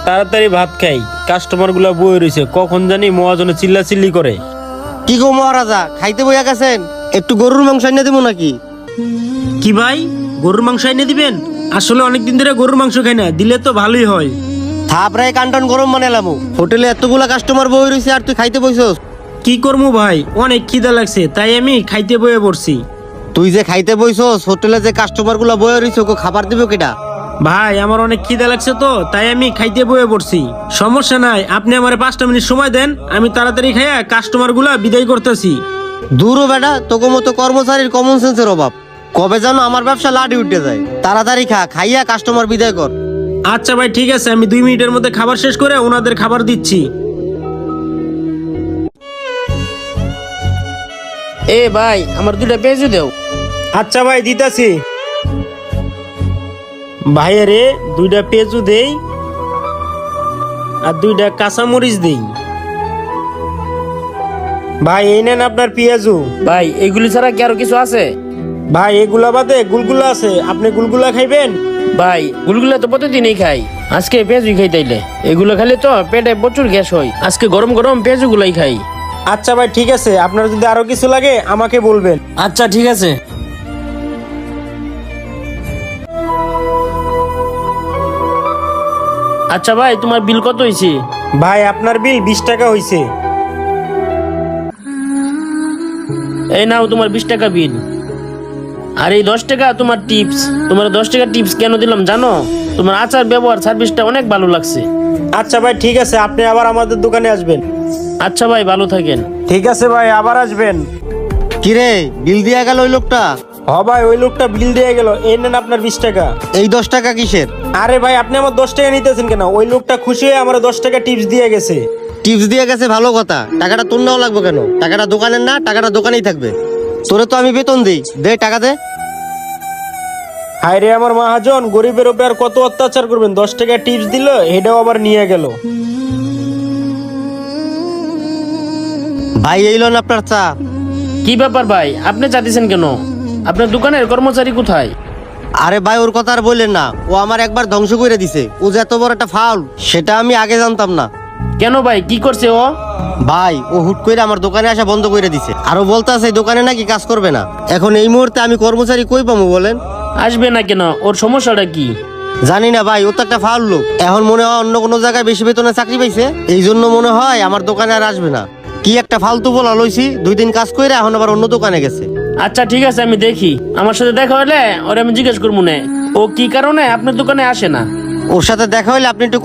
তাড়াতাড়ি ভাত খাই, কাস্টমার গুলা বয়ে রয়েছে, কখন জানি মহাজনে চিল্লা চিল্লি করে। কি গো মহারাজা, খাইতে বইয়া গেছেন? একটু গরুর মাংস এনে দেবো নাকি? কি ভাই, গরুর মাংস এনে দিবেন? আসলে অনেকদিন ধরে গরুর মাংস খাই না, দিলে তো ভালোই হয়। থাপড়ায় কান্টন গরম বানালাম। হোটেলে এতগুলা কাস্টমার বই রয়েছে আর তুই খাইতে বইছস? কি করবো ভাই, অনেক খিদা লাগছে, তাই আমি খাইতে বয়ে পড়ছি। তুই যে খাইতে বইছস, হোটেলে যে কাস্টমার গুলা বই রয়েছে ওকে খাবার দিবে কেটা? ভাই আমার অনেক খিদা লাগছে তো, তাই আমি খাইতে বয়ে পড়ছি। সমস্যা নাই, আপনি আমার 5টা মিনিট সময় দেন, আমি তাড়াতাড়ি খাইয়া কাস্টমার গুলা বিদায় করতেছি। দূরও বেটা, তোকে মতো কর্মচারীর কমন সেন্সের অভাব। কবে যেন আমার ব্যবসা লাডি উঠে যায়। তাড়াতাড়ি খা, খাইয়া কাস্টমার বিদায় কর। আচ্ছা ভাই ঠিক আছে, আমি 2 মিনিটের মধ্যে খাবার শেষ করে ওনাদের খাবার দিচ্ছি। এ ভাই, আমার 2টা পেঁয়াজু দেও। আচ্ছা ভাই দিতাছি। ভাইয়া রে, 2টা পেঁয়াজু দেই আর 2টা কাঁচামরিচ দেই। ভাই এই নেন আপনার পেঁয়াজু। ভাই এগুলি ছাড়া কি আরো কিছু আছে? ভাই এগুলা বাদে গুলগুলা আছে, আপনি গুলগুলা খাইবেন? ভাই গুলগুলা তো প্রতিদিনই খাই, আজকে পেঁয়াজুই খাই তাইলে। এগুলো খাইলে তো পেটে প্রচুর গ্যাস হয়, আজকে গরম গরম পেঁয়াজুগুলাই খাই। আচ্ছা ভাই ঠিক আছে, আপনার যদি আরো কিছু লাগে আমাকে বলবেন। আচ্ছা ঠিক আছে। আচ্ছা ভাই, তোমার বিল কত হয়েছে? ভাই আপনার বিল 20 টাকা হইছে। এই নাও তোমার 20 টাকা বিল। আর এই 10 টাকা তোমার টিপস। তোমার 10 টাকা টিপস কেন দিলাম জানো? তোমার আচার ব্যবহার সার্ভিসটা অনেক ভালো লাগছে। আচ্ছা ভাই ঠিক আছে, আপনি আবার আমাদের দোকানে আসবেন। আচ্ছা ভাই, ভালো থাকেন। ঠিক আছে ভাই, আবার আসবেন। কিরে, বিল দিয়া গেল ওই লোকটা? হ ভাই, ওই লোকটা বিল দিয়ে গেল, এই নেন আপনার 20 টাকা। এই 10 টাকা কিসের? আরে ভাই আপনি আমার 10 টাকা নিতেছেন কেন? ওই লোকটা খুশি হয়ে আমার 10 টাকা টিপস দিয়ে গেছে। টিপস দিয়ে গেছে ভালো কথা, টাকাটা তোর নাও লাগবে কেন? টাকাটা দোকানের না, টাকাটা দোকানেই থাকবে। তোরে তো আমি বেতন দিই, দে টাকা দে। হায় রে আমার মহাজন, গরিবের উপরে আর কত অত্যাচার করবেন? 10 টাকা টিপস দিল, এটাও আবার নিয়ে গেল। ভাই এই লোন আপনার চা। কি ব্যাপার ভাই, আপনি চাইতেছেন কেন? আপনার দোকানের কর্মচারী কোথায়? আরে ভাই ওর কথা আর বললেন না, ও আমার একবার ধ্বংস করে দিছে। ও যে এত বড় একটা ফাউল সেটা আমি আগে জানতাম না। কেন ভাই, কি করছে ও? ভাই ও হুট করে আমার দোকানে আসা বন্ধ করে দিছে, আরো বলতাছে এই দোকানে নাকি কাজ করবে না। এখন এই মুহূর্তে আমি কর্মচারী কই পাবো বলেন? আসবে না কেন? ওর সমস্যাটা কি? জানি না ভাই, ও তো একটা ফাউল লোক। এখন মনে হয় অন্য কোনো জায়গায় বেশি বেতনে চাকরি পাইছে, এই জন্য মনে হয় আমার দোকানে আর আসবে না। কি একটা ফালতু বলা লইছি, 2 দিন কাজ করে এখন আবার অন্য দোকানে গেছে। আচ্ছা ঠিক আছে, আমি দেখি। আমার সাথে দেখা হলে ওরে আমি জিজ্ঞেস করবো না ও কি কারণে আপনার দোকানে আসে না। ওর সাথে দেখা হইলে আপনি একটু